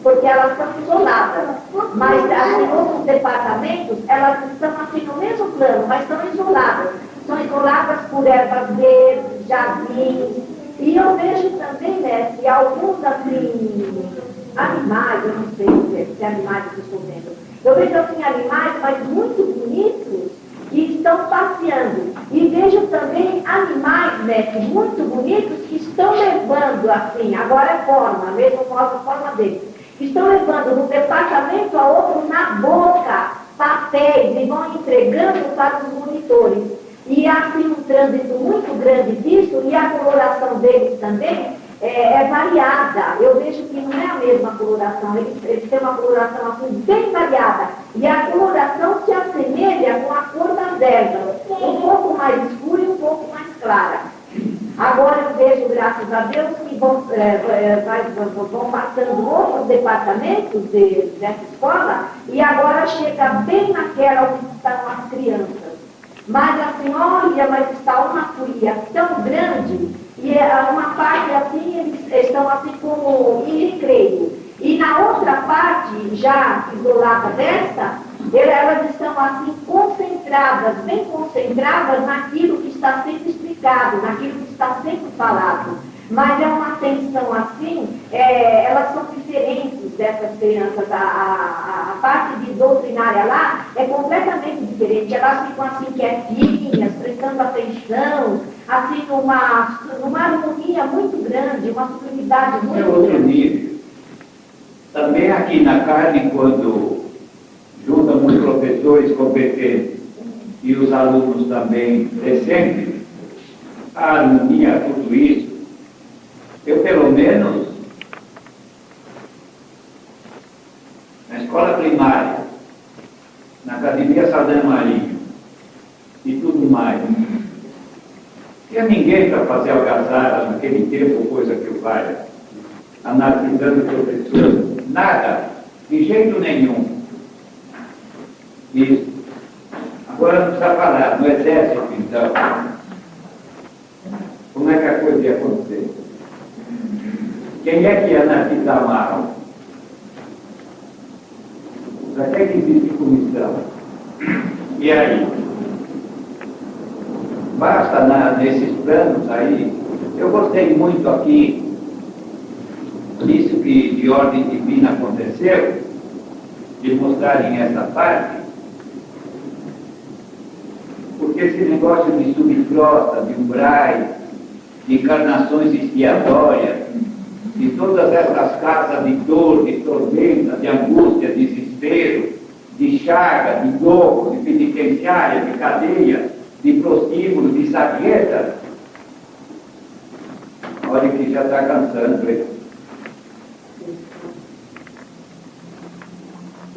porque elas estão isoladas, mas assim, outros departamentos, elas estão assim no mesmo plano, mas estão isoladas. São isoladas por ervas verdes, jardins, e eu vejo também, mestre, alguns assim, animais, eu não sei se animais que eu estou vendo. Eu vejo assim animais, mas muito bonitos, que estão passeando. E vejo também animais, mestre, muito bonitos, que estão levando assim, agora é forma, mesmo forma deles, que estão levando de um departamento a outro na boca papéis e vão entregando para os monitores. E há assim um trânsito muito grande disso, e a coloração deles também é variada. Eu vejo que não é a mesma coloração, eles têm uma coloração assim bem variada. E a coloração se assemelha com a cor das ervas, um pouco mais escura e um pouco mais clara. Agora eu vejo, graças a Deus, que vão passando outros departamentos dessa escola e agora chega bem naquela onde estão as crianças. Mas assim, olha, mas está uma folia tão grande e uma parte assim, eles estão assim como em recreio. E na outra parte, já isolada desta, elas estão assim concentradas, bem concentradas naquilo que está sendo explicado, naquilo que está sendo falado. Mas é uma atenção assim, elas são diferentes dessas crianças. A parte de doutrinária lá é completamente diferente. Elas ficam assim quietinhas, prestando atenção, assim numa harmonia muito grande, uma sublimidade muito É outro grande. nível. Também aqui na carne, quando juntam os professores competentes e os alunos também decentes, a harmonia, tudo isso, eu pelo menos, na escola primária, na Academia Saldanha Marinho e tudo mais, tinha ninguém para fazer algazarra naquele tempo, coisa que eu valha, analisando o professor, nada, de jeito nenhum. Isso. Agora não precisa falar, no exército, então, como é que a coisa ia acontecer? Quem é que ia analisar uma aula? Para que existe comissão? E aí? Basta nesses planos aí, eu gostei muito aqui, isso que de ordem divina aconteceu, de mostrarem essa parte, porque esse negócio de subcrosta, de umbrais, de encarnações expiatórias, de todas essas casas de dor, de tormenta, de angústia, de desespero, de chaga, de dor, de penitenciária, de cadeia, de prostíbulo, de sarjeta, olha que já está cansando, hein?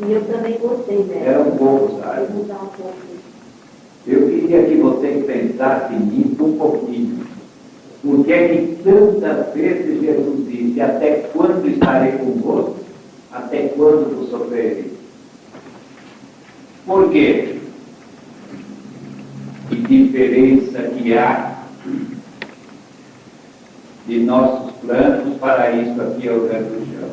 E eu também gostei dela. Era um pouco, sabe? Vou mudar um pouco. Eu queria que vocês pensassem nisso um pouquinho. Porque é que tantas vezes Jesus disse, até quando estarei convosco? Até quando vos sofrerei? Por quê? Que diferença que há de nossos planos para isso aqui ao pé do chão.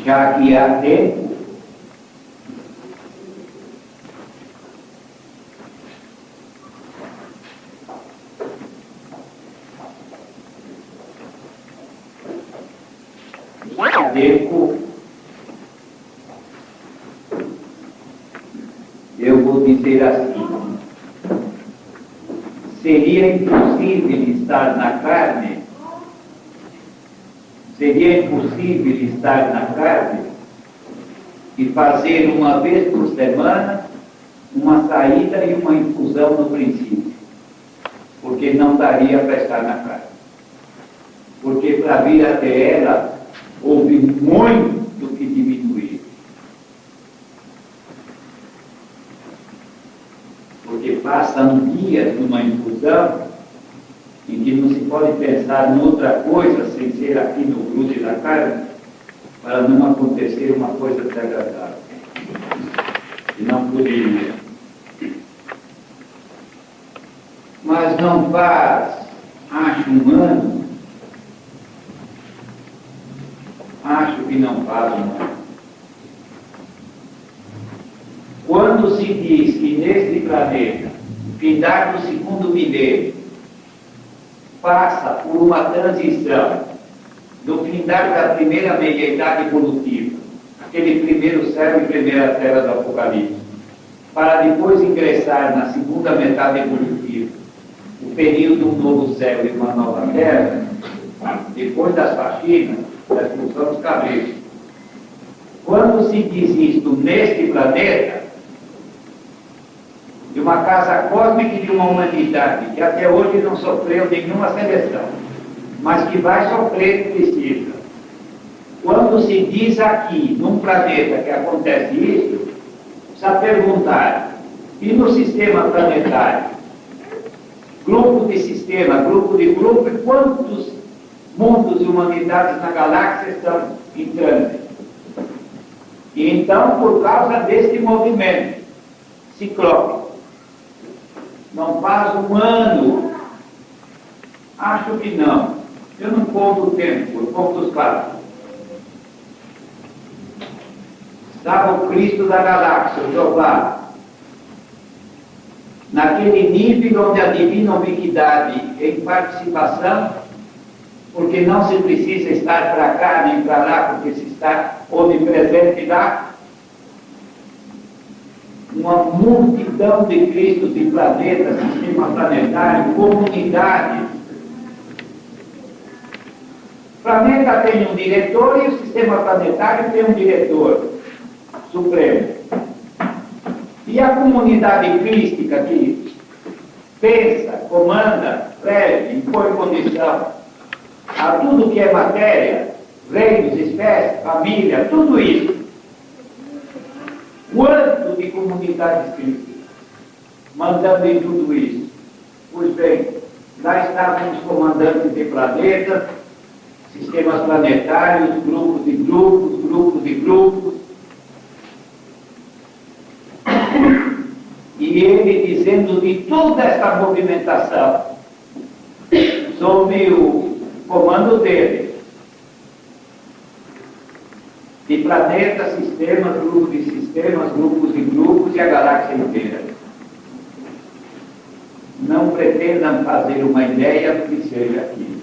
Já que há tempo, eu vou dizer assim, seria impossível estar na carne, e fazer uma vez por semana uma saída e uma infusão no princípio, porque não daria para estar na carne. Porque para vir até ela, houve muito que diminuir. Porque passam dias numa infusão em que não se pode pensar em outra coisa sem ser aqui no glúteo da carne, para não acontecer uma coisa desagradável. E não poderia. Mas não faz, acho humano, acho que não faz humano. Quando se diz que neste planeta, findar do segundo milênio, passa por uma transição do findar da primeira meia-idade evolutiva, aquele primeiro céu e primeira terra do Apocalipse, para depois ingressar na segunda metade evolutiva, o período de um novo céu e uma nova terra, depois das faxinas, da expulsão dos cabelos. Quando se diz isto neste planeta, de uma casa cósmica e de uma humanidade que até hoje não sofreu nenhuma seleção, mas que vai sofrer precisa. Quando se diz aqui, num planeta que acontece isso, Precisa perguntar, e no sistema planetário? Grupo de sistema, grupo de grupo, e quantos mundos e humanidades na galáxia estão em trânsito? E então, por causa deste movimento ciclópico, não faz um ano, acho que não, eu não conto o tempo, eu conto os passos. Estava o Cristo da galáxia, o Jeová, naquele nível onde a divina ubiquidade em participação, porque não se precisa estar para cá nem para lá, porque se está onipresente lá, uma multidão de Cristos, de planetas, sistema planetário, comunidade. O planeta tem um diretor e o sistema planetário tem um diretor supremo. E a comunidade crística que pensa, comanda, prege, impõe condição a tudo que é matéria, reinos, espécies, família, tudo isso. Quanto de comunidades crísticas mandando em tudo isso? Pois bem, lá estavam os comandantes de planetas, sistemas planetários, grupos de grupos, grupos de grupos. E ele dizendo de toda essa movimentação, sob o comando dele, de planetas, sistemas, grupos de sistemas, grupos de grupos e a galáxia inteira. Não pretendam fazer uma ideia do que seja aquilo.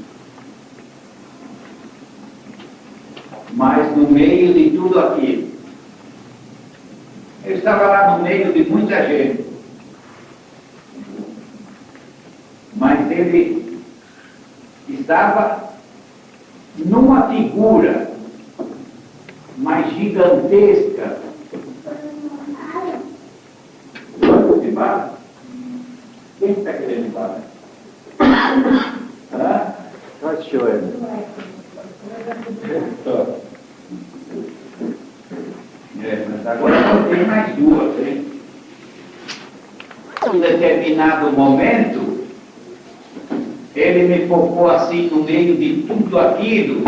Mas no meio de tudo aquilo, eu estava lá no meio de muita gente, mas ele estava numa figura mais gigantesca. Quanto de bala? Quem está querendo bala? What's your mas agora não tem mais duas, hein? Em um determinado momento, ele me focou assim no meio de tudo aquilo,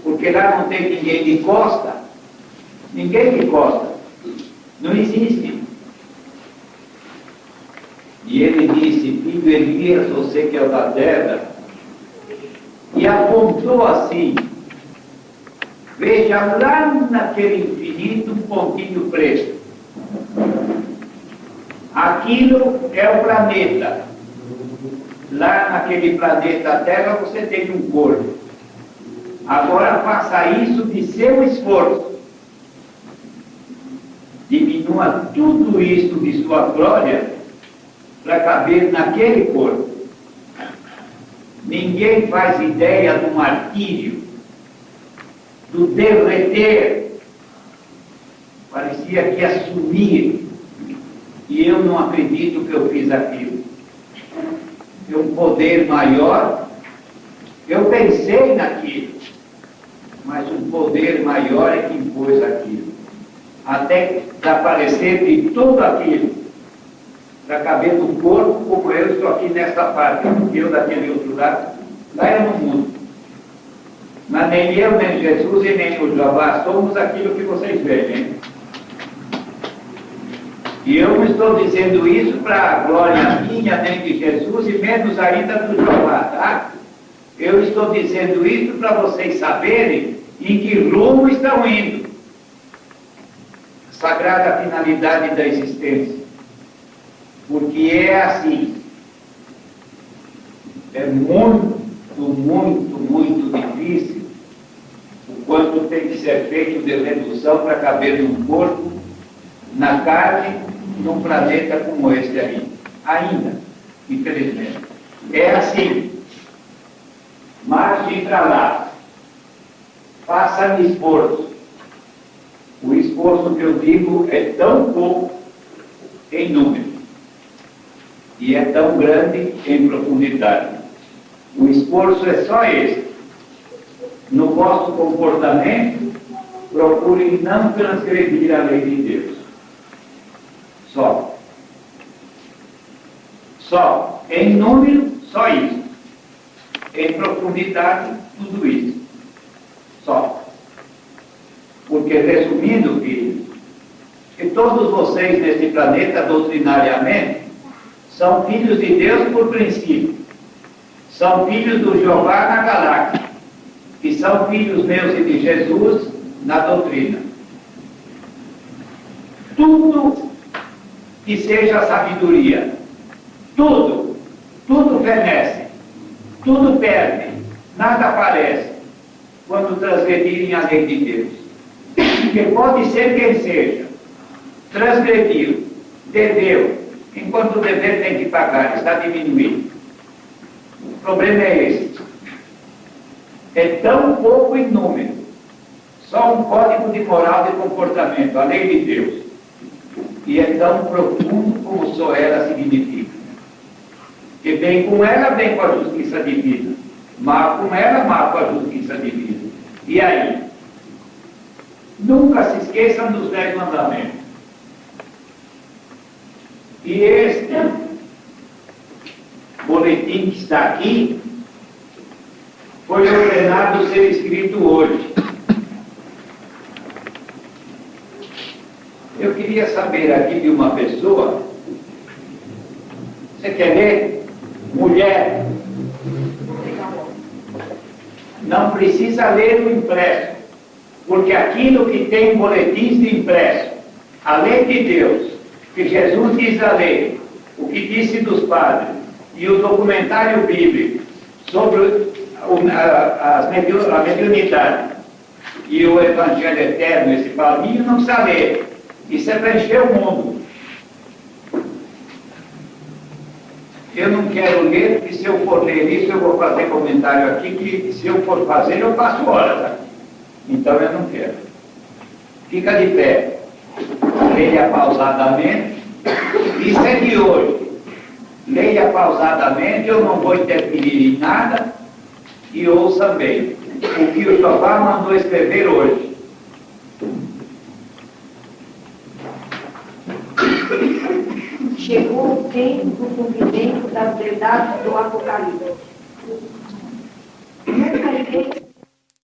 porque lá não tem ninguém de costa, ninguém de costa, não existe. E ele disse, filho Elias, você que é o da terra, e apontou assim, veja lá naquele infinito um pontinho preto. Aquilo é o planeta. Lá naquele planeta Terra você tem um corpo. Agora faça isso de seu esforço. Diminua tudo isso de sua glória para caber naquele corpo. Ninguém faz ideia do martírio, do derreter. Parecia que ia sumir. E eu não acredito que eu fiz aquilo. É um poder maior. Eu pensei naquilo, mas um poder maior é que impôs aquilo. Até desaparecer de tudo aquilo, para caber no corpo, como eu estou aqui nesta parte, eu daquele outro lado, lá é no mundo. Mas nem eu, nem Jesus e nem o Jeová somos aquilo que vocês veem, hein? E eu não estou dizendo isso para a glória minha, nem de Jesus, e menos ainda do Jeová, tá? Eu estou dizendo isso para vocês saberem em que rumo estão indo. Sagrada finalidade da existência. Porque é assim. É muito, muito, muito difícil o quanto tem que ser feito de redução para caber num corpo, na carne, num planeta como este aí. Ainda, infelizmente. É assim. Marche para lá. Faça-me esforço. O esforço que eu digo é tão pouco em número. E é tão grande em profundidade. O esforço é só esse. No vosso comportamento, procurem não transgredir a lei de Deus. Só. Em número, só isso. Em profundidade, tudo isso. Só. Porque, resumindo, filhos, que todos vocês nesse planeta, doutrinariamente, são filhos de Deus por princípio. São filhos do Jeová na galáxia. Que são filhos meus e de Jesus na doutrina. Tudo que seja sabedoria, tudo fenece, tudo perde, nada aparece quando transgredirem a lei de Deus. Porque pode ser quem seja, transgrediu, deveu, enquanto o dever tem que pagar, está diminuindo. O problema é esse. É tão pouco em número, só um código de moral e comportamento, a lei de Deus. E é tão profundo como só ela significa. Que bem com ela, bem com a justiça divina. Mal com ela, mal com a justiça divina. E aí? Nunca se esqueçam dos 10 mandamentos. E este boletim que está aqui foi ordenado ser escrito hoje. Eu queria saber aqui de uma pessoa, você quer ler? Mulher, não precisa ler o impresso, porque aquilo que tem boletins de impresso, a lei de Deus, que Jesus diz a lei, o que disse dos padres, e o documentário bíblico sobre a mediunidade e o Evangelho Eterno, esse palminho, não precisa ler. Isso é para encher o mundo. Eu não quero ler, porque se eu for ler isso, eu vou fazer comentário aqui, que se eu for fazer, eu passo horas aqui. Então eu não quero. Fica de pé. Leia pausadamente. Isso é de hoje. Leia pausadamente, eu não vou interferir em nada. E ouça bem. O que o Jeová mandou escrever hoje. Chegou o tempo do cumprimento das verdades do Apocalipse. Nunca irei